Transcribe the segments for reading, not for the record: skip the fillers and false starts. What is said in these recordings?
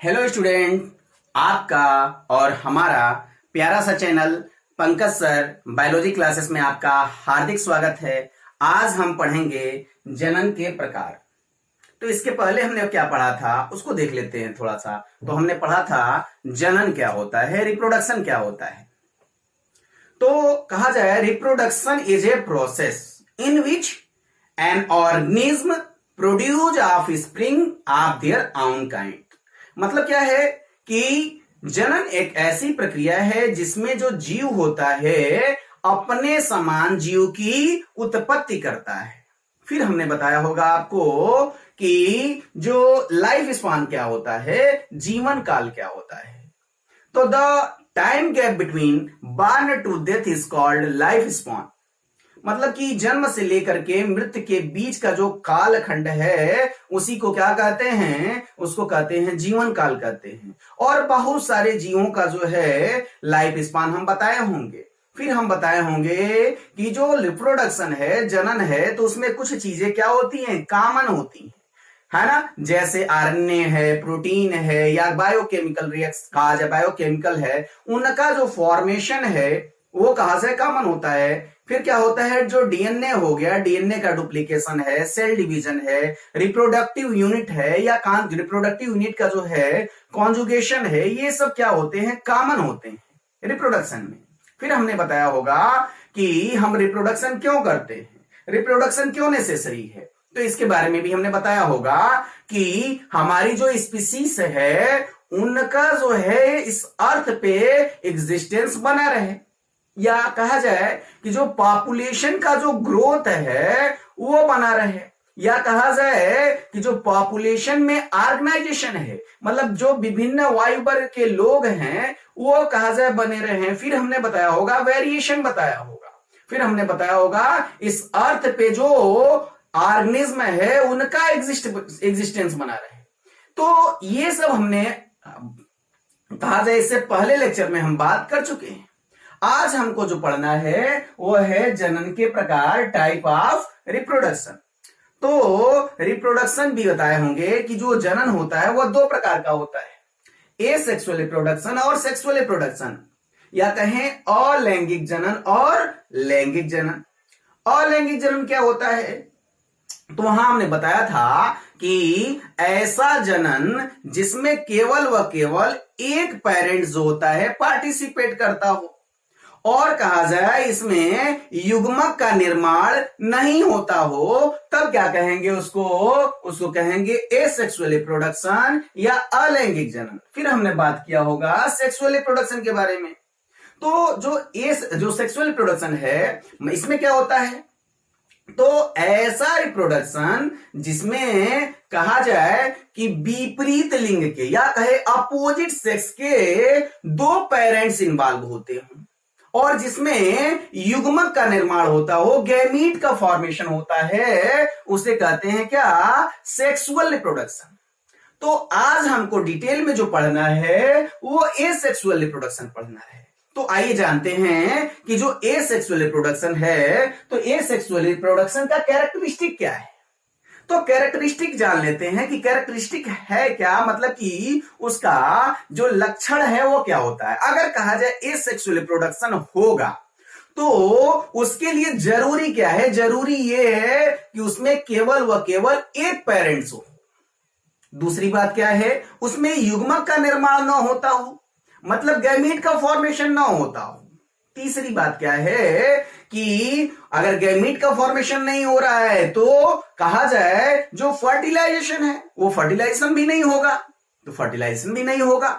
Hello student, आपका और हमारा प्यारा सा channel Pankaj sir biology classes में आपका हार्दिक स्वागत है। आज हम पढ़ेंगे जनन के प्रकार। तो इसके पहले हमने क्या पढ़ा था उसको देख लेते हैं थोड़ा सा। तो हमने पढ़ा था जनन क्या होता है, रिप्रोडक्शन क्या होता है। तो कहा जाए reproduction is a process in which an organism produce of spring of their own kind. मतलब क्या है कि जनन एक ऐसी प्रक्रिया है जिसमें जो जीव होता है अपने समान जीव की उत्पत्ति करता है। फिर हमने बताया होगा आपको कि जो लाइफ स्पान क्या होता है, जीवन काल क्या होता है। तो the time gap between birth to death is called lifespan. मतलब कि जन्म से लेकर के मृत्यु के बीच का जो कालखंड है उसी को क्या कहते हैं, उसको कहते हैं जीवन काल कहते हैं। और बहुत सारे जीवों का जो है लाइफ स्पान हम बताए होंगे। फिर हम बताए होंगे कि जो रिप्रोडक्शन है, जनन है, तो उसमें कुछ चीजें क्या होती हैं, कॉमन होती हैं, है ना। जैसे आरएनए है, प्रोटीन है, या बायोकेमिकल रिएक्शन कहा जाए बायोकेमिकल है, उनका जो फॉर्मेशन है वो कहां से कॉमन होता है। फिर क्या होता है, जो डीएनए हो गया, डीएनए का डुप्लीकेशन है, सेल डिवीजन है, रिप्रोडक्टिव यूनिट है, या रिप्रोडक्टिव यूनिट का जो है कॉन्जुगेशन है, ये सब क्या होते हैं, कॉमन होते हैं रिप्रोडक्शन में। फिर हमने बताया होगा कि हम रिप्रोडक्शन क्यों करते हैं, रिप्रोडक्शन क्यों नेसेसरी है। तो इसके बारे में भी हमने बताया होगा कि हमारी जो स्पीसीज है उनका जो है इस अर्थ पे एग्जिस्टेंस बना रहे, या कहा जाए कि जो पॉपुलेशन का जो ग्रोथ है वो बना रहे, या कहा जाए कि जो पॉपुलेशन में ऑर्गेनाइजेशन है, मतलब जो विभिन्न वायु वर्ग के लोग हैं वो कहा जाए बने रहे। फिर हमने बताया होगा वेरिएशन बताया होगा। फिर हमने बताया होगा इस अर्थ पे जो ऑर्गेनिज्म है उनका एग्जिस्टेंस बना रहे। तो ये सब हमने कहा जाए इससे पहले लेक्चर में हम बात कर चुके हैं। आज हमको जो पढ़ना है वो है जनन के प्रकार, टाइप ऑफ रिप्रोडक्शन। तो रिप्रोडक्शन भी बताए होंगे कि जो जनन होता है वो दो प्रकार का होता है, ए सेक्सुअल रिप्रोडक्शन और सेक्सुअल रिप्रोडक्शन, या कहें अलैंगिक जनन और लैंगिक जनन। अलैंगिक जनन क्या होता है, तो वहां हमने बताया था कि ऐसा जनन जिसमें केवल व केवल एक पेरेंट जो होता है पार्टिसिपेट करता हो, और कहा जाए इसमें युग्मक का निर्माण नहीं होता हो, तब क्या कहेंगे उसको कहेंगे एसेक्सुअल रिप्रोडक्शन या अलैंगिक जनन। फिर हमने बात किया होगा सेक्सुअल रिप्रोडक्शन के बारे में। तो जो सेक्सुअल रिप्रोडक्शन है इसमें क्या होता है, तो ऐसा रिप्रोडक्शन जिसमें कहा जाए कि विपरीत लिंग के या कहे अपोजिट सेक्स के दो पेरेंट्स इन्वॉल्व होते हों, और जिसमें युग्मक का निर्माण होता हो, गैमीट का फॉर्मेशन होता है, उसे कहते हैं क्या, सेक्सुअल रिप्रोडक्शन। तो आज हमको डिटेल में जो पढ़ना है वो एसेक्सुअल रिप्रोडक्शन पढ़ना है। तो आइए जानते हैं कि जो एसेक्सुअल रिप्रोडक्शन है, तो एसेक्सुअल रिप्रोडक्शन का कैरेक्टरिस्टिक क्या है। तो कैरेक्टरिस्टिक जान लेते हैं कि कैरेक्टरिस्टिक है क्या, मतलब कि उसका जो लक्षण है वो क्या होता है। अगर कहा जाए एसेक्सुअल रिप्रोडक्शन होगा तो उसके लिए जरूरी क्या है, जरूरी ये है कि उसमें केवल व केवल एक पेरेंट्स हो। दूसरी बात क्या है, उसमें युग्मक का निर्माण न होता हो, मतलब गैमीट का फॉर्मेशन ना होता हो। तीसरी बात क्या है कि अगर गैमीट का फॉर्मेशन नहीं हो रहा है तो कहा जाए जो फर्टिलाइजेशन है वो फर्टिलाइजेशन भी नहीं होगा, तो फर्टिलाइजेशन भी नहीं होगा।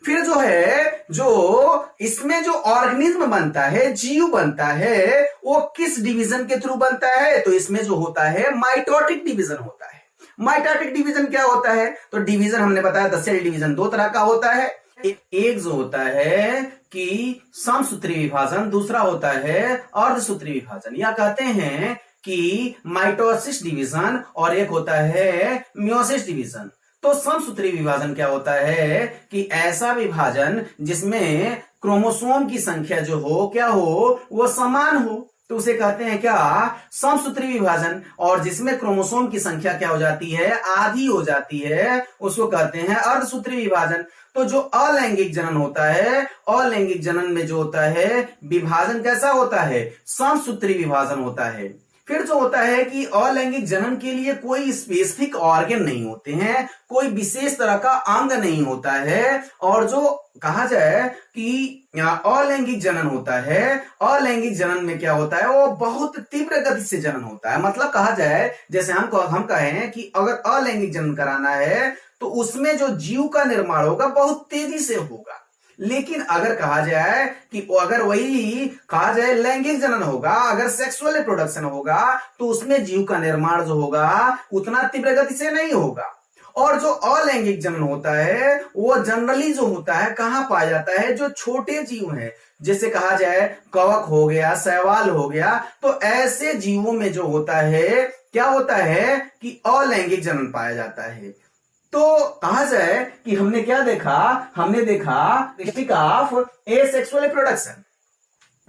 फिर जो है जो इसमें जो ऑर्गेनिज्म बनता है, जीव बनता है, वो किस डिवीजन के थ्रू बनता है, तो इसमें जो होता है माइटोटिक डिवीजन होता है। माइटोटिक डिवीजन क्या होता है, तो डिवीजन हमने बताया था, सेल डिवीजन दो तरह का होता है। एक जो होता है कि समसूत्री विभाजन, दूसरा होता है अर्धसूत्री विभाजन, या कहते हैं कि माइटोसिस डिवीजन, और एक होता है मियोसिस डिवीजन। तो समसूत्री विभाजन क्या होता है कि ऐसा विभाजन जिसमें क्रोमोसोम की संख्या जो हो क्या हो, वो समान हो, तो उसे कहते हैं क्या, समसूत्री विभाजन। और जिसमें क्रोमोसोम की संख्या क्या हो जाती है, आधी हो जाती है, उसको कहते हैं अर्धसूत्री विभाजन। तो जो अलैंगिक जनन होता है, अलैंगिक जनन में जो होता है विभाजन कैसा होता है, समसूत्री विभाजन होता है। फिर जो होता है कि अलैंगिक जनन के लिए कोई स्पेसिफिक ऑर्गन नहीं होते हैं, कोई विशेष तरह का अंग नहीं होता है। और जो कहा जाए कि अलैंगिक जनन होता है, अलैंगिक जनन में क्या होता है, वो बहुत तीव्र गति से जनन होता है। मतलब कहा जाए, जैसे हम कहें कि अगर अलैंगिक जनन कराना है तो उसमें जो जीव का निर्माण होगा बहुत तेजी से होगा। लेकिन अगर कहा जाए कि अगर वही कहा जाए लैंगिक जनन होगा, अगर सेक्सुअल रिप्रोडक्शन होगा, तो उसमें जीव का निर्माण जो होगा उतना तीव्र गति से नहीं होगा। और जो अलैंगिक जनन होता है वो जनरली जो होता है कहां पाया जाता है, जो छोटे जीव हैं, जैसे कहा जाए कवक हो गया, शैवाल हो गया, तो ऐसे जीवों में जो होता है क्या होता है कि अलैंगिक जनन पाया जाता है। तो कहा जाए कि हमने क्या देखा, हमने देखा स्टिक ऑफ एसेक्सुअल रिप्रोडक्शन।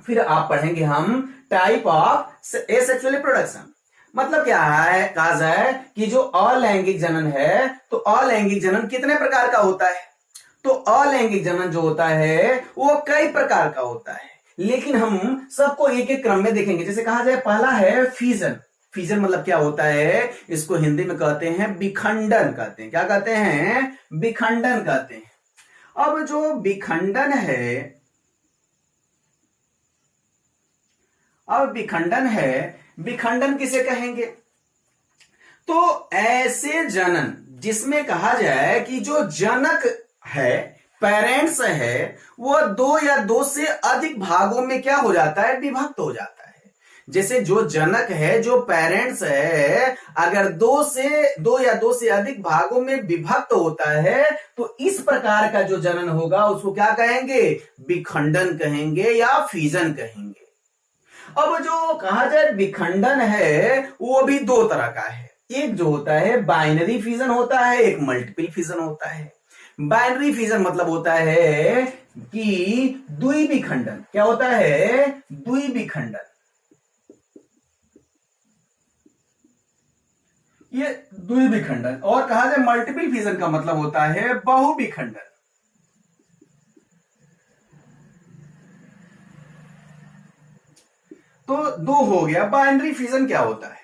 फिर आप पढ़ेंगे हम टाइप ऑफ एसेक्सुअल रिप्रोडक्शन। मतलब क्या है, कहा जाए कि जो अलैंगिक जनन है, तो अलैंगिक जनन कितने प्रकार का होता है, तो अलैंगिक जनन जो होता है वो कई प्रकार का होता है। लेकिन हम सबको एक एक क्रम में देखेंगे। जैसे कहा जाए पहला है फिजन। फिजन मतलब क्या होता है, इसको हिंदी में कहते हैं विखंडन कहते हैं। क्या कहते हैं, विखंडन कहते हैं। अब जो विखंडन है, अब विखंडन है, विखंडन किसे कहेंगे, तो ऐसे जनन जिसमें कहा जाए कि जो जनक है, पेरेंट्स है, वो दो या दो से अधिक भागों में क्या हो जाता है, विभक्त हो जाता है। जैसे जो जनक है, जो पेरेंट्स है, अगर दो या दो से अधिक भागों में विभक्त होता है, तो इस प्रकार का जो जनन होगा उसको क्या कहेंगे, विखंडन कहेंगे या फिजन कहेंगे। अब जो कहा जाए विखंडन है वो भी दो तरह का है। एक जो होता है बाइनरी फिजन होता है, एक मल्टीपल फिजन होता है। बाइनरी फिजन मतलब होता है कि द्विविखंडन। क्या होता है, द्विविखंडन। ये द्विविखंडन। और कहा जाए मल्टीपल फिजन का मतलब होता है बहुविखंडन। तो दो हो गया। बाइनरी फिजन क्या होता है,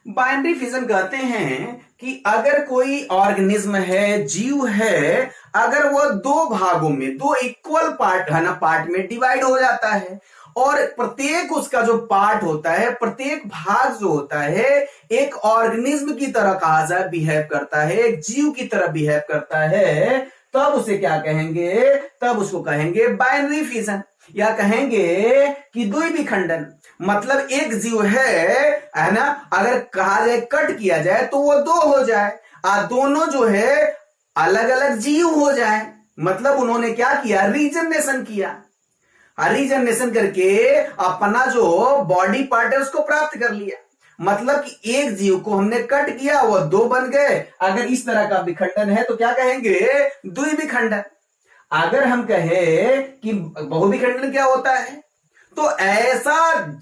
बाइनरी फिजन कहते हैं कि अगर कोई ऑर्गेनिज्म है, जीव है, अगर वो दो भागों में, दो इक्वल पार्ट है ना, पार्ट में डिवाइड हो जाता है, और प्रत्येक उसका जो पार्ट होता है, प्रत्येक भाग जो होता है एक ऑर्गेनिज्म की तरह कहा जाए बिहेव करता है, एक जीव की तरह बिहेव करता है, तब उसे क्या कहेंगे, तब उसको कहेंगे बाइनरी फिजन, या कहेंगे कि द्विविखंडन। मतलब एक जीव है ना, अगर कहा जाए कट किया जाए तो वो दो हो जाए, और दोनों जो है अलग अलग जीव हो जाए। मतलब उन्होंने क्या किया, रीजनरेशन किया, रीजनरेशन करके अपना जो बॉडी पार्ट है उसको प्राप्त कर लिया। मतलब कि एक जीव को हमने कट किया, वो दो बन गए। अगर इस तरह का विखंडन है तो क्या कहेंगे, द्विविखंडन। अगर हम कहें कि बहुविखंडन क्या होता है, तो ऐसा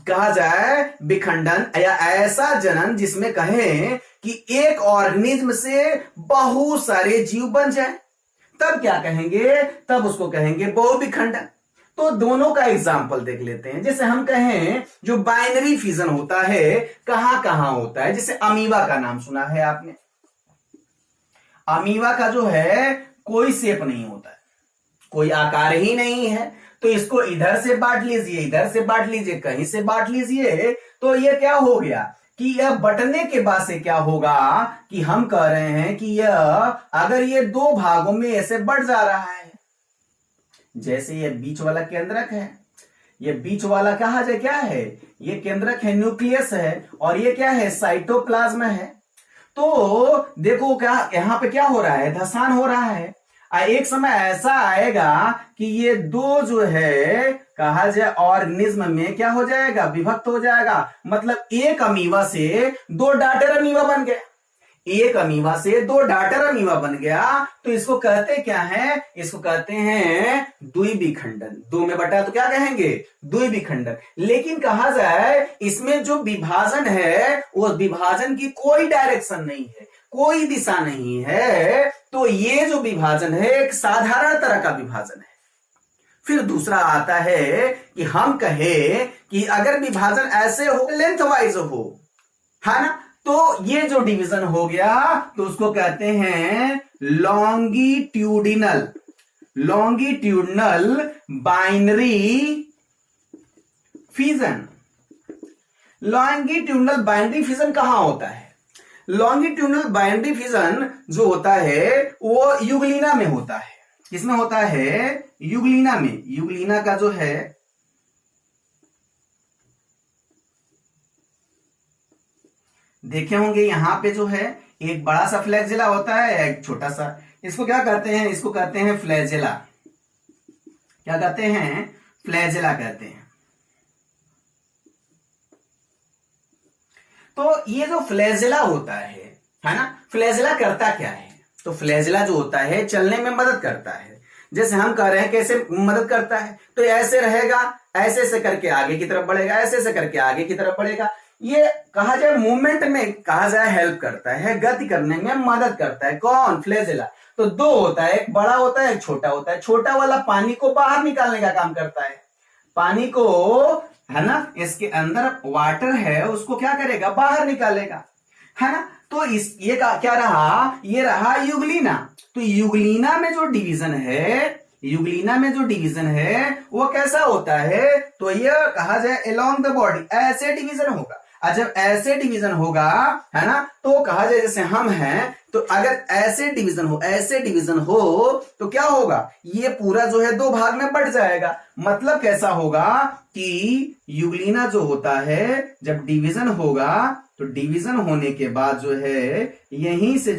कहा जाए विखंडन या ऐसा जनन जिसमें कहें कि एक ऑर्गेनिज्म से बहुत सारे जीव बन जाए, तब क्या कहेंगे, तब उसको कहेंगे बहुविखंडन। तो दोनों का एग्जाम्पल देख लेते हैं। जैसे हम कहें जो बाइनरी फिजन होता है कहां कहां होता है, जैसे अमीबा का नाम सुना है आपने। अमीबा का जो है कोई शेप नहीं होता है, कोई आकार ही नहीं है, तो इसको इधर से बांट लीजिए, इधर से बांट लीजिए, कहीं से बांट लीजिए, तो ये क्या हो गया कि यह बंटने के बाद से क्या होगा कि हम कह रहे हैं कि यह अगर ये दो भागों में ऐसे बढ़ जा रहा है, जैसे ये बीच वाला केंद्रक है, ये बीच वाला कहा जाए क्या है, ये केंद्रक है, न्यूक्लियस है, और ये क्या है, साइटोप्लाज्म है। तो देखो क्या यहां पे क्या हो रहा है, धसान हो रहा है। एक समय ऐसा आएगा कि ये दो जो है कहा जाए ऑर्गेनिज्म में क्या हो जाएगा, विभक्त हो जाएगा। मतलब एक अमीबा से दो डॉटर अमीबा बन गए, एक अमीबा से दो डाटर अमीबा बन गया, तो इसको कहते क्या है? इसको कहते हैं द्विविखंडन। 2 में बटा तो क्या कहेंगे? द्विविखंडन। लेकिन कहा जाए इसमें जो विभाजन है वो विभाजन की कोई डायरेक्शन नहीं है, कोई दिशा नहीं है, तो ये जो विभाजन है एक साधारण तरह का विभाजन है। फिर दूसरा आता है कि हम कहे कि अगर विभाजन ऐसे हो, लेंथ वाइज हो, है ना, तो ये जो डिवीजन हो गया तो उसको कहते हैं longitudinal binary fission. Longitudinal binary fission कहां होता है? लॉन्गिट्यूडिनल बाइनरी फिजन जो होता है वो यूग्लिना में होता है। किसमें होता है? यूग्लिना में। यूग्लिना का जो है देखे होंगे यहां पे जो है एक बड़ा सा फ्लैजेला होता है, एक छोटा सा। इसको क्या कहते हैं? इसको कहते हैं फ्लैजेला। क्या कहते हैं? फ्लैजेला कहते हैं। तो ये जो फ्लैजेला होता है ना, फ्लैजेला करता क्या है? तो फ्लैजेला जो होता है चलने में मदद करता है। जैसे हम कह रहे हैं कैसे मदद करता है, तो ऐसे रहेगा, ऐसे से करके आगे की तरफ बढ़ेगा, ऐसे से करके आगे की तरफ बढ़ेगा। ये कहा जाए मूवमेंट में कहा जाए हेल्प करता है, गति करने में मदद करता है। कौन? फ्लैजेला। तो दो होता है, एक बड़ा होता है, एक छोटा होता है। छोटा वाला पानी को बाहर निकालने का काम करता है। पानी को, है ना, इसके अंदर वाटर है उसको क्या करेगा? बाहर निकालेगा, है ना। तो ये क्या रहा? ये रहा यूग्लिना। तो यूग्लिना में जो डिवीजन है वो कैसा होता है? तो ये कहा जाए अलोंग द बॉडी, ऐसे डिवीजन होगा। और जब ऐसे डिवीजन होगा, है ना, तो कहा जाए जैसे हम हैं, तो अगर ऐसे डिवीजन हो तो क्या होगा? ये पूरा जो है 2 भाग में बढ़ जाएगा। मतलब कैसा होगा कि यूग्लिना जो होता है जब डिवीजन होगा तो डिवीजन होने के बाद जो है यहीं से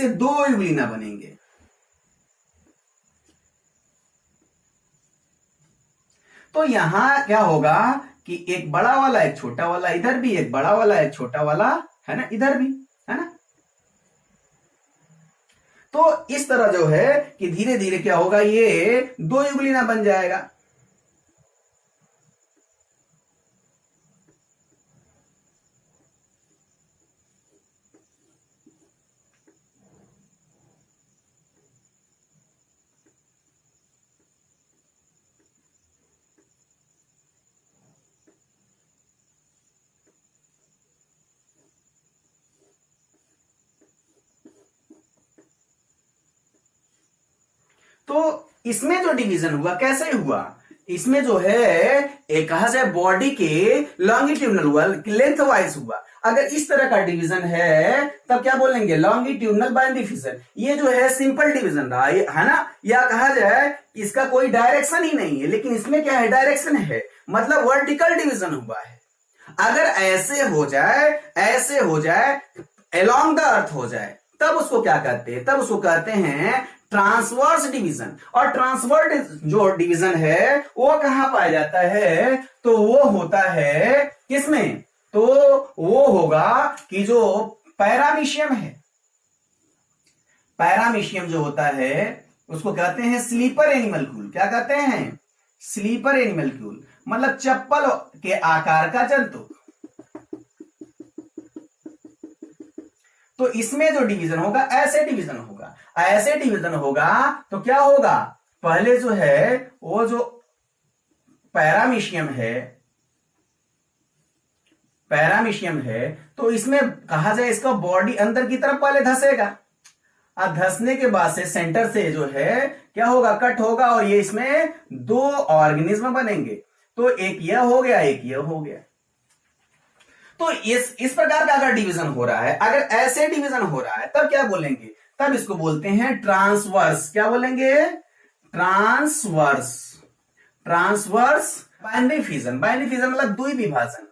2 यूग्लिना बनेंगे। तो यहां क्या होगा कि एक बड़ा वाला एक छोटा वाला, इधर भी एक बड़ा वाला एक छोटा वाला, है ना, इधर भी, है ना। तो इस तरह जो है कि धीरे धीरे क्या होगा, ये 2 यूग्लिना बन जाएगा। तो इसमें जो डिवीजन हुआ कैसे हुआ? इसमें जो है एक कहा जाए बॉडी के लॉन्गिट्यूडनल हुआ, लेंथ वाइज हुआ। अगर इस तरह का डिवीजन है तब क्या बोलेंगे? Longitudinal binary fission. ये जो है सिंपल डिवीजन रहा, है ना। या कहा जाए इसका कोई डायरेक्शन ही नहीं है, लेकिन इसमें क्या है? डायरेक्शन है, मतलब वर्टिकल डिवीजन हुआ है। अगर ऐसे हो जाए अलोंग द अर्थ हो जाए, तब उसको क्या कहते हैं? तब उसको कहते हैं ट्रांसवर्स डिवीजन। और ट्रांसवर्स जो डिवीजन है वो कहां पाया जाता है? तो वो होता है किसमें? तो वो होगा कि जो पैरामीशियम है, पैरामीशियम जो होता है उसको कहते हैं स्लीपर एनिमलक्यूल। क्या कहते हैं? स्लीपर एनिमलक्यूल, मतलब चप्पल के आकार का जंतु। तो इसमें जो डिवीजन होगा ऐसे डिवीजन होगा तो क्या होगा? पहले जो है वो जो पैरामीशियम है तो इसमें कहा जाए इसका बॉडी अंदर की तरफ पहले धसेगा। अब धसने के बाद से सेंटर से जो है क्या होगा? कट होगा, और ये इसमें 2 ऑर्गेनिज्म बनेंगे। तो एक यह हो गया, एक यह हो गया। तो इस प्रकार का अगर डिवीजन हो रहा है, अगर ऐसे डिवीजन हो रहा है, तब क्या बोलेंगे? तब इसको बोलते हैं ट्रांसवर्स। क्या बोलेंगे? Transverse binary fission. Binary fission मतलब द्विविभाजन,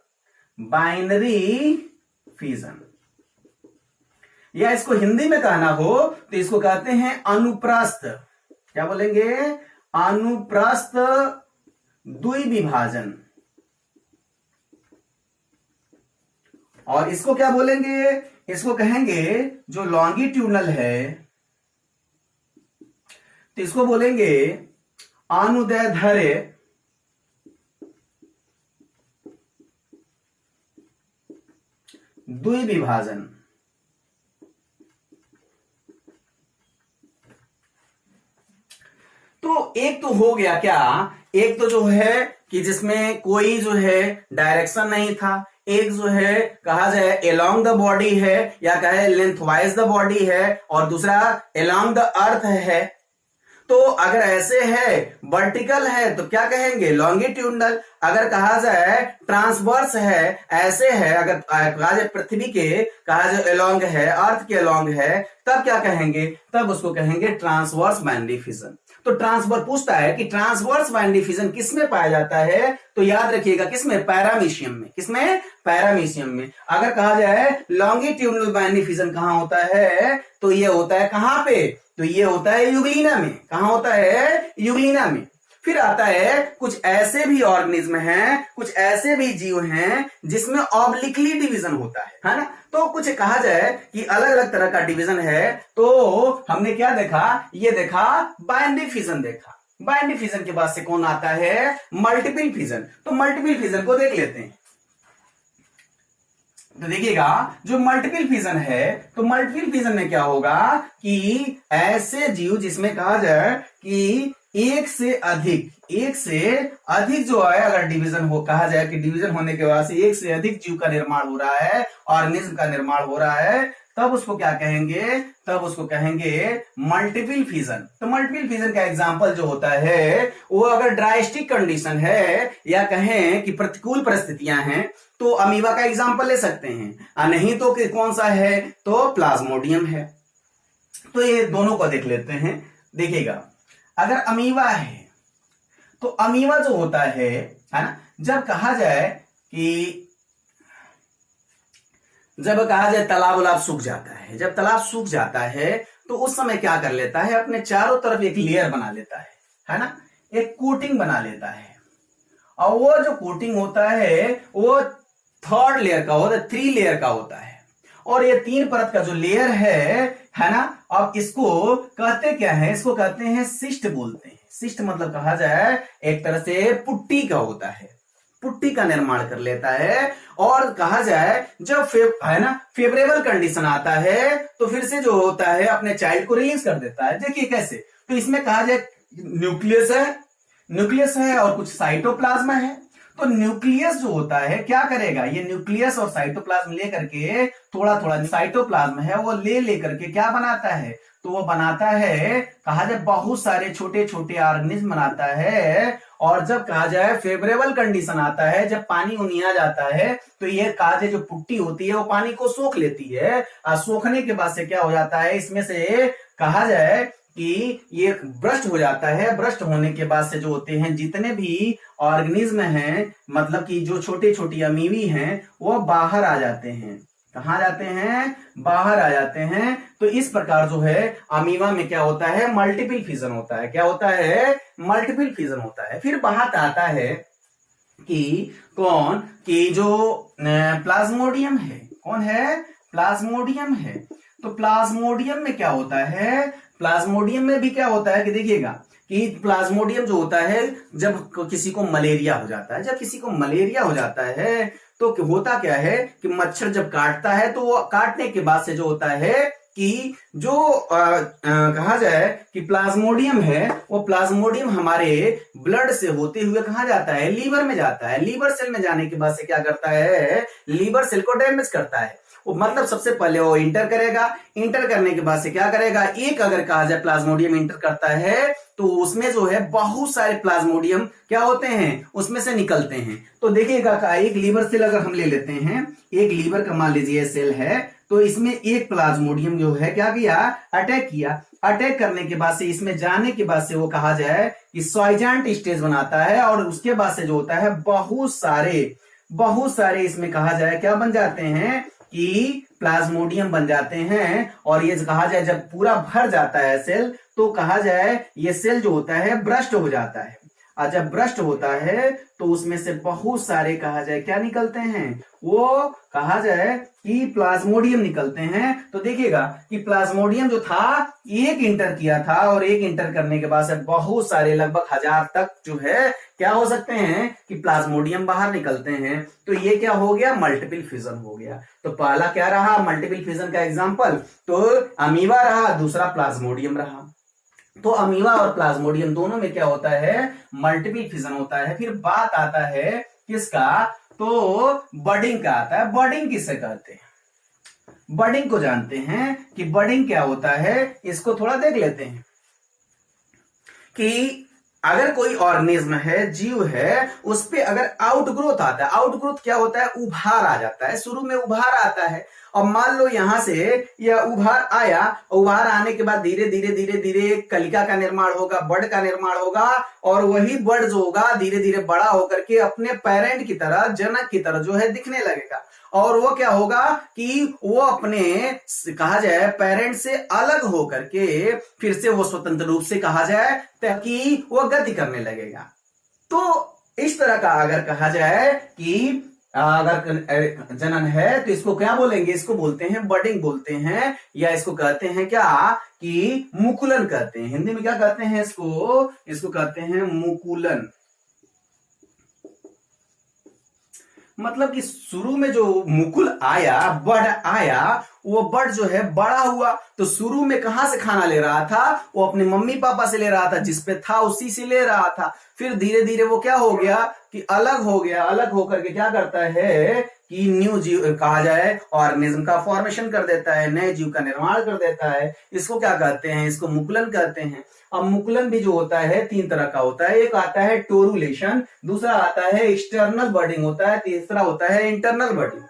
बाइनरी फिजन। या इसको हिंदी में कहना हो तो इसको कहते हैं अनुप्रस्थ। क्या बोलेंगे? अनुप्रस्थ द्विविभाजन। और इसको क्या बोलेंगे, इसको कहेंगे जो लॉन्गिट्यूडनल है, तो इसको बोलेंगे अनुदैर्ध्य द्विविभाजन। तो एक तो हो गया क्या, एक तो जो है कि जिसमें कोई जो है डायरेक्शन नहीं था, एक जो है कहा जाए अलोंग द बॉडी है या कहे लेंथवाइज द बॉडी है, और दूसरा अलोंग द अर्थ है। तो अगर ऐसे है वर्टिकल है तो क्या कहेंगे लॉन्गिट्यूडनल, अगर कहा जाए ट्रांसवर्स है, ऐसे है, अगर कहा जाए पृथ्वी के कहा जाए अलोंग है, अर्थ के अलोंग है, तब क्या कहेंगे, तब उसको कहेंगे ट्रांसवर्स बाइंड डिफिजन। तो ट्रांसवर्स पूछता है कि ट्रांसवर्स बाइंड डिफिजन किसमें पाया जाता है, तो याद रखिएगा किसमें, पैरामीशियम में। किसमें, पैरामीशियम में। अगर कहा जाए लॉन्गिट्यूडनल बाइंड डिफिजन कहां होता है, तो ये होता है कहां पे, तो ये होता है यूग्लिना में। कहां होता है, यूग्लिना में। फिर आता है कुछ ऐसे भी ऑर्गेनिज्म हैं, कुछ ऐसे भी जीव हैं जिसमें ऑब्लिकली डिवीजन होता है ना। तो कुछ कहा जाए कि अलग अलग तरह का डिवीजन है। तो हमने क्या देखा, ये देखा बाइंड डिफिजन देखा। बाइंड डिफिजन के बाद से कौन आता है, मल्टीपल फिजन। तो मल्टीपल फिजन को देख लेते हैं। तो देखिएगा जो मल्टीपल फिजन है, तो मल्टीपल फिजन में क्या होगा कि ऐसे जीव जिसमें कहा जाए कि एक से अधिक जो है अगर डिवीजन हो, कहा जाए कि डिवीजन होने के बाद से एक से अधिक जीव का निर्माण हो रहा है, ऑर्गेनिज्म का निर्माण हो रहा है, तब उसको क्या कहेंगे, तब उसको कहेंगे मल्टीपल फिजन। तो मल्टीपल फिजन का एग्जांपल जो होता है वो अगर ड्राइस्टिक कंडीशन है या कहें कि प्रतिकूल परिस्थितियां हैं तो अमीबा का एग्जांपल ले सकते हैं, नहीं तो कौन सा है, तो प्लाज्मोडियम है। तो ये दोनों को देख लेते हैं। देखिएगा अगर अमीबा है तो अमीबा जो होता है ना, जब कहा जाए कि जब कहा जाए तालाब उलाब सूख जाता है, जब तालाब सूख जाता है तो उस समय क्या कर लेता है, अपने चारों तरफ एक लेयर बना लेता है ना, एक कोटिंग बना लेता है। और वो जो कोटिंग होता है वो थर्ड लेयर का होता है, 3 लेयर का होता है। और ये 3 परत का जो लेयर है ना, अब इसको कहते क्या है, इसको कहते हैं सिस्ट बोलते हैं। सिस्ट मतलब कहा जाए एक तरह से पुट्टी का होता है, पुट्टी का निर्माण कर लेता है। और कहा जाए जब है ना फेवरेबल कंडीशन आता है तो फिर से जो होता है अपने चाइल्ड को रिलीज कर देता है। देखिए कैसे, तो इसमें कहा जाए न्यूक्लियस है और कुछ साइटोप्लाज्म है। तो न्यूक्लियस जो होता है क्या करेगा, ये न्यूक्लियस और साइटोप्लाज्म लेकर के थोड़ा थोड़ा साइटोप्लाज्म है वो लेकर के क्या बनाता है, तो वो बनाता है कहा जाए बहुत सारे छोटे छोटे ऑर्गेनिज्म बनाता है। और जब कहा जाए फेवरेबल कंडीशन आता है, जब पानी उनिया जाता है, तो ये कहा जाए जो पुट्टी होती है वो पानी को सोख लेती है। और सोखने के बाद से क्या हो जाता है, इसमें से कहा जाए कि ये ब्रस्ट हो जाता है। ब्रस्ट होने के बाद से जो होते हैं जितने भी ऑर्गेनिज्म हैं, मतलब कि जो छोटे छोटी अमीबी हैं, वो बाहर आ जाते हैं। कहाँ जाते हैं, बाहर आ जाते हैं। तो इस प्रकार जो है अमीबा में क्या होता है, मल्टीपल फिजन होता है। क्या होता है, मल्टीपल फिजन होता है। फिर बात आता है कि कौन, कि जो प्लाज्मोडियम है, कौन है, प्लाज्मोडियम है। तो प्लाज्मोडियम में क्या होता है, प्लाज्मोडियम में भी क्या होता है कि देखिएगा कि प्लाज्मोडियम जो होता है जब किसी को मलेरिया हो जाता है, जब किसी को मलेरिया हो जाता है तो होता क्या है कि मच्छर जब काटता है तो वो काटने के बाद से जो होता है कि जो कहा जाए कि प्लाज्मोडियम है, वो प्लाज्मोडियम हमारे ब्लड से होते हुए कहाँ जाता है, लीवर में जाता है। लीवर सेल में जाने के बाद से क्या करता है, लीवर सेल को डैमेज करता है। वो मतलब सबसे पहले वो इंटर करेगा, इंटर करने के बाद से क्या करेगा, एक अगर कहा जाए प्लाज्मोडियम इंटर करता है तो उसमें जो है बहुत सारे प्लाज्मोडियम क्या होते हैं, उसमें से निकलते हैं। तो देखिएगा एक लीवर सेल अगर हम ले लेते हैं, एक लीवर का मान लीजिए सेल है, तो इसमें एक प्लाज्मोडियम जो है क्या किया, अटैक किया। अटैक करने के बाद से इसमें जाने के बाद से वो कहा जाए कि सॉइजेंट स्टेज बनाता है। और उसके बाद से जो होता है बहुत सारे इसमें कहा जाए क्या बन जाते हैं कि प्लाज्मोडियम बन जाते हैं। और ये कहा जाए जब पूरा भर जाता है सेल, तो कहा जाए ये सेल जो होता है ब्रस्ट हो जाता है। और जब ब्रस्ट होता है तो उसमें से बहुत सारे कहा जाए क्या निकलते हैं, वो कहा जाए कि प्लाज्मोडियम निकलते हैं। तो देखिएगा कि प्लाज्मोडियम जो था एक इंटर किया था और एक इंटर करने के बाद से बहुत सारे लगभग 1000 तक जो है क्या हो सकते हैं कि प्लाज्मोडियम बाहर निकलते हैं। तो ये क्या हो गया, मल्टीपल फ्यूजन हो गया। तो पहला क्या रहा मल्टीपल फ्यूजन का एग्जांपल, तो अमीबा रहा, दूसरा प्लाज्मोडियम रहा। तो अमीबा और प्लाज्मोडियम दोनों में क्या होता है, मल्टीपल फिजन होता है। फिर बात आता है किसका, तो बडिंग का आता है। बडिंग किसे कहते हैं, बडिंग को जानते हैं कि बडिंग क्या होता है। इसको थोड़ा देख लेते हैं कि अगर कोई ऑर्गेनिज्म है, जीव है, उस पे अगर आउटग्रोथ आता है, आउटग्रोथ क्या होता है, उभार आ जाता है, शुरू में उभार आता है। और मान लो यहां से यह उभार आया, उभार आने के बाद धीरे धीरे धीरे धीरे कलिका का निर्माण होगा, बड का निर्माण होगा, और वही बड जो होगा धीरे धीरे बड़ा होकर के अपने पेरेंट की तरह, जनक की तरह जो है दिखने लगेगा। और वो क्या होगा कि वो अपने कहा जाए पेरेंट से अलग होकर के फिर से वो स्वतंत्र रूप से कहा जाए ताकि वो गति करने लगेगा। तो इस तरह का अगर कहा जाए कि अगर जनन है तो इसको क्या बोलेंगे, इसको बोलते हैं बडिंग बोलते हैं, या इसको कहते हैं क्या कि मुकुलन कहते हैं। हिंदी में क्या कहते हैं इसको कहते हैं मुकुलन। मतलब कि शुरू में जो मुकुल आया, बड आया, वो बड जो है बड़ा हुआ। तो शुरू में कहां से खाना ले रहा था, वो अपने मम्मी पापा से ले रहा था, जिसपे था उसी से ले रहा था। फिर धीरे धीरे वो क्या हो गया कि अलग हो गया, अलग होकर के क्या करता है कि न्यू जीव कहा जाए ऑर्गेनिज्म का फॉर्मेशन कर देता है, नए जीव का निर्माण कर देता है। इसको क्या कहते हैं, इसको मुकुलन कहते हैं। अब मुकुलन भी जो होता है 3 तरह का होता है। एक आता है टोरुलेशन, दूसरा आता है एक्सटर्नल बडिंग होता है, तीसरा होता है इंटरनल बडिंग।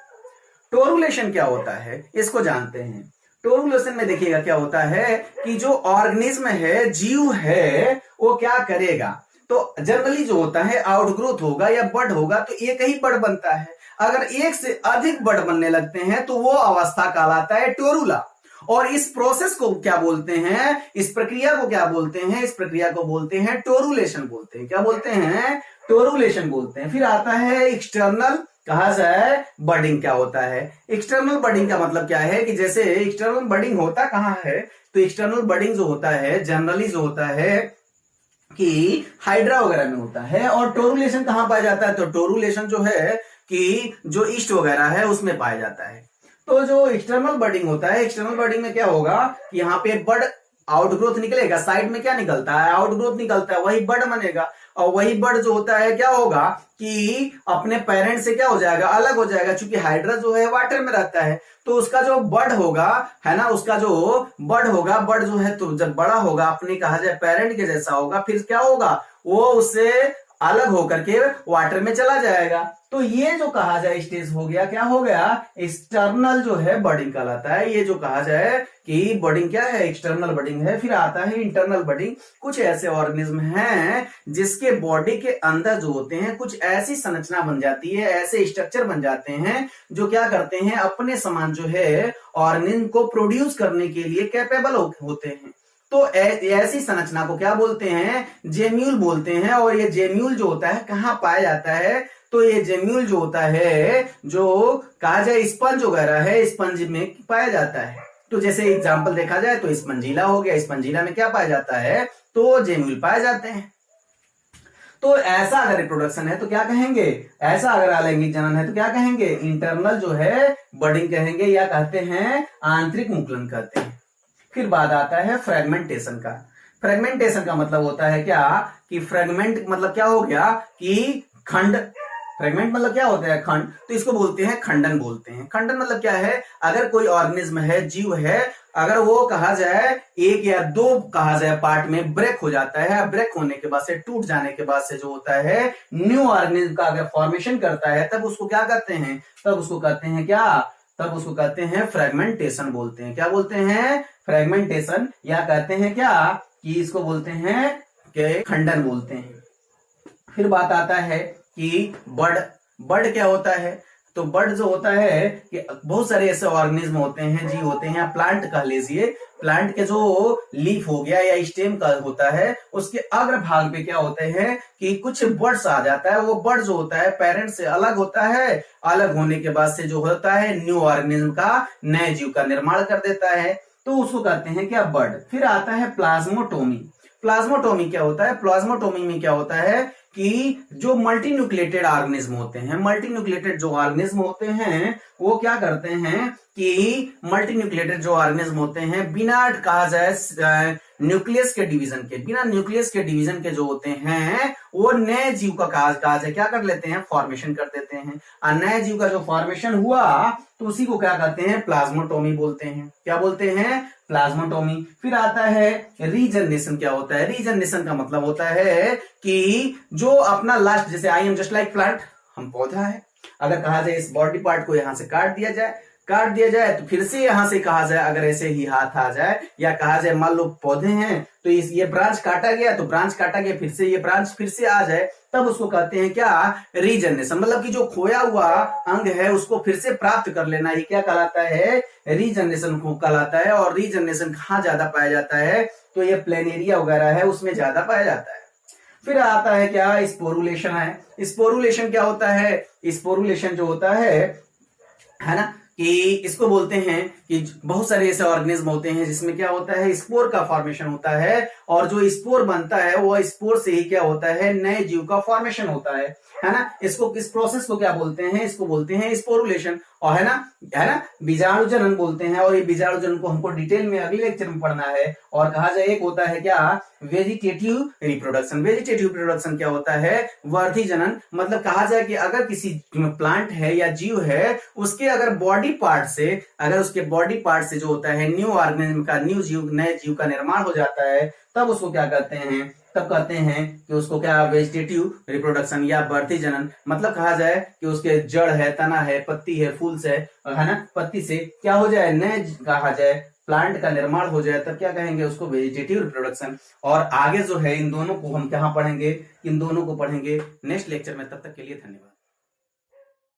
टोरुलेशन क्या होता है इसको जानते हैं। टोरुलेशन में देखिएगा क्या होता है कि जो ऑर्गेनिज्म है, जीव है, वो क्या करेगा, तो जनरली जो होता है आउटग्रोथ होगा या बड होगा तो एक ही बड बनता है। अगर एक से अधिक बड बनने लगते हैं तो वो अवस्था कहलाता है टोरुला। और इस प्रोसेस को क्या बोलते हैं, इस प्रक्रिया को क्या बोलते हैं, इस प्रक्रिया को बोलते हैं टोरुलेशन बोलते हैं। क्या बोलते हैं, टोरुलेशन बोलते हैं। फिर आता है एक्सटर्नल कहा जाए बडिंग। क्या होता है एक्सटर्नल बडिंग का मतलब क्या है कि जैसे एक्सटर्नल बडिंग होता कहां है, तो एक्सटर्नल बडिंग जो होता है जनरली जो होता है कि हाइड्रा वगैरह में होता है। और टोरुलेशन कहां पाया जाता है, तो टोरुलेशन जो है कि जो ईस्ट वगैरह है उसमें पाया जाता है। तो जो एक्सटर्नल बडिंग होता है, एक्सटर्नल बडिंग में क्या होगा कि यहाँ पे बड आउटग्रोथ निकलेगा, साइड में क्या निकलता है, आउटग्रोथ निकलता है, वही बड बनेगा। और वही बड जो होता है क्या होगा कि अपने पेरेंट से क्या हो जाएगा, अलग हो जाएगा। चूंकि हाइड्रा जो है वाटर में रहता है, तो उसका जो बड होगा है ना, उसका जो बड होगा, बड जो है तो जब बड़ा होगा अपने कहा जाए पेरेंट के जैसा होगा, फिर क्या होगा वो उससे अलग होकर के वाटर में चला जाएगा। तो ये जो कहा जाए स्टेज हो गया, क्या हो गया, एक्सटर्नल जो है बडिंग कहलाता है। ये जो कहा जाए कि बडिंग क्या है, एक्सटर्नल बडिंग है। फिर आता है इंटरनल बडिंग। कुछ ऐसे ऑर्गेनिज्म हैं जिसके बॉडी के अंदर जो होते हैं कुछ ऐसी संरचना बन जाती है, ऐसे स्ट्रक्चर बन जाते हैं जो क्या करते हैं, अपने समान जो है ऑर्गेनिज्म को प्रोड्यूस करने के लिए कैपेबल होते हैं। तो ऐसी संरचना को क्या बोलते हैं, जेम्यूल बोलते हैं। और ये जेम्यूल जो होता है कहाँ पाया जाता है, तो ये जेम्यूल जो होता है जो कहा जाए स्पंज वगैरह है, स्पंज में पाया जाता है। तो जैसे एग्जांपल देखा जाए तो स्पंजीला हो गया, स्पंजीला में क्या पाया जाता है, तो जेम्यूल पाए जाते हैं। तो ऐसा अगर रिप्रोडक्शन है तो क्या कहेंगे, ऐसा अगर अलैंगिक जनन है तो क्या कहेंगे, इंटरनल जो है बडिंग कहेंगे, या कहते हैं आंतरिक मुकुलन कहते हैं। फिर बाद आता है फ्रेगमेंटेशन का। फ्रेगमेंटेशन का मतलब होता है क्या कि फ्रेगमेंट मतलब क्या हो गया कि खंड, फ्रेगमेंट मतलब क्या होता है, खंड। तो इसको बोलते हैं खंडन बोलते हैं। खंडन मतलब क्या है, अगर कोई ऑर्गेनिज्म है, जीव है, अगर वो कहा जाए 1 या 2 कहा जाए पार्ट में ब्रेक हो जाता है, ब्रेक होने के बाद से, टूट जाने के बाद से जो होता है न्यू ऑर्गेनिज्म का अगर फॉर्मेशन करता है, तब उसको क्या कहते हैं, तब उसको कहते हैं क्या, तब उसको कहते हैं फ्रेगमेंटेशन बोलते हैं। क्या बोलते हैं, फ्रेगमेंटेशन, या कहते हैं क्या कि इसको बोलते हैं कि खंडन बोलते हैं। फिर बात आता है कि बड। बड क्या होता है, तो बर्ड जो होता है कि बहुत सारे ऐसे ऑर्गेनिज्म होते हैं, जीव होते हैं, प्लांट कह लीजिए, प्लांट के जो लीफ हो गया या स्टेम का होता है, उसके अग्र भाग पे क्या होते हैं कि कुछ बर्ड्स आ जाता है। वो बर्ड जो होता है पेरेंट से अलग होता है, अलग होने के बाद से जो होता है न्यू ऑर्गेनिज्म का, नए जीव का निर्माण कर देता है, तो उसको कहते हैं क्या, बर्ड। फिर आता है प्लाज्मोटोमी। प्लाज्मोटोमी क्या होता है, प्लाज्मोटोमी में क्या होता है कि जो मल्टी न्यूक्लिएटेड ऑर्गेनिज्म होते हैं, मल्टी न्यूक्लिएटेड जो ऑर्गेनिज्म होते हैं वो क्या करते हैं कि मल्टी न्यूक्लिएटेड जो ऑर्गेनिज्म होते हैं बिना कहा जाए न्यूक्लियस के डिवीजन के, बिना न्यूक्लियस के डिवीजन के जो होते हैं वो नए जीव का कहा जाए क्या कर लेते हैं, फॉर्मेशन कर देते हैं। और नए जीव का जो फॉर्मेशन हुआ तो उसी को क्या कहते हैं, प्लाज्मोटोमी बोलते हैं। क्या बोलते हैं, प्लाज्मोटोमी। फिर आता है रीजनरेशन। क्या होता है, रीजनरेशन का मतलब होता है कि जो अपना लास्ट, जैसे I am just like plant, हम पौधा है, अगर कहा जाए इस बॉडी पार्ट को यहां से काट दिया जाए तो फिर से यहां से कहा जाए, अगर ऐसे ही हाथ आ जाए या कहा जाए मान लो पौधे हैं तो ये ब्रांच काटा गया, तो ब्रांच काटा गया, फिर से ये ब्रांच फिर से आ जाए, तब उसको कहते हैं क्या, रीजनरेशन। मतलब कि जो खोया हुआ अंग है उसको फिर से प्राप्त कर लेना ही क्या कहलाता है, रीजनरेशन को कहलाता है। और रीजनरेशन कहाँ ज्यादा पाया जाता है, तो ये प्लेनेरिया वगैरह है उसमें ज्यादा पाया जाता है। फिर आता है क्या, स्पोरुलेशन है। स्पोरुलेशन क्या होता है, स्पोरुलेशन जो होता है ना, कि इसको बोलते हैं कि बहुत सारे ऐसे ऑर्गेनिज्म होते हैं जिसमें क्या होता है, स्पोर का फॉर्मेशन होता है, और जो स्पोर बनता है वो स्पोर से ही क्या होता है, नए जीव का फॉर्मेशन होता है ना। इसको, इस प्रोसेस को क्या बोलते हैं, इसको बोलते हैं स्पोरुलेशन, और है ना बीजाणुजनन बोलते हैं। और ये बीजाणुजनन को हमको डिटेल में अगले लेक्चर में पढ़ना है। और कहा जाए एक होता है क्या, वेजिटेटिव रिप्रोडक्शन। वेजिटेटिव रिप्रोडक्शन क्या होता है, वर्धी जनन। मतलब कहा जाए कि अगर किसी प्लांट है या जीव है उसके अगर बॉडी पार्ट से, अगर उसके बॉडी पार्ट से जो होता है न्यू ऑर्गेनिज्म का, न्यू जीव, नए जीव का निर्माण हो जाता है, तब उसको क्या कहते हैं, तब कहते हैं कि उसको क्या, वेजिटेटिव रिप्रोडक्शन या बढ़ती जनन। मतलब कहा जाए कि उसके जड़ है, तना है, पत्ती है, फूल से, है ना, पत्ती से क्या हो जाए, नए कहा जाए प्लांट का निर्माण हो जाए, तब क्या कहेंगे उसको, वेजिटेटिव रिप्रोडक्शन। और आगे जो है इन दोनों को हम कहाँ पढ़ेंगे, इन दोनों को पढ़ेंगे नेक्स्ट लेक्चर में। तब तक के लिए धन्यवाद।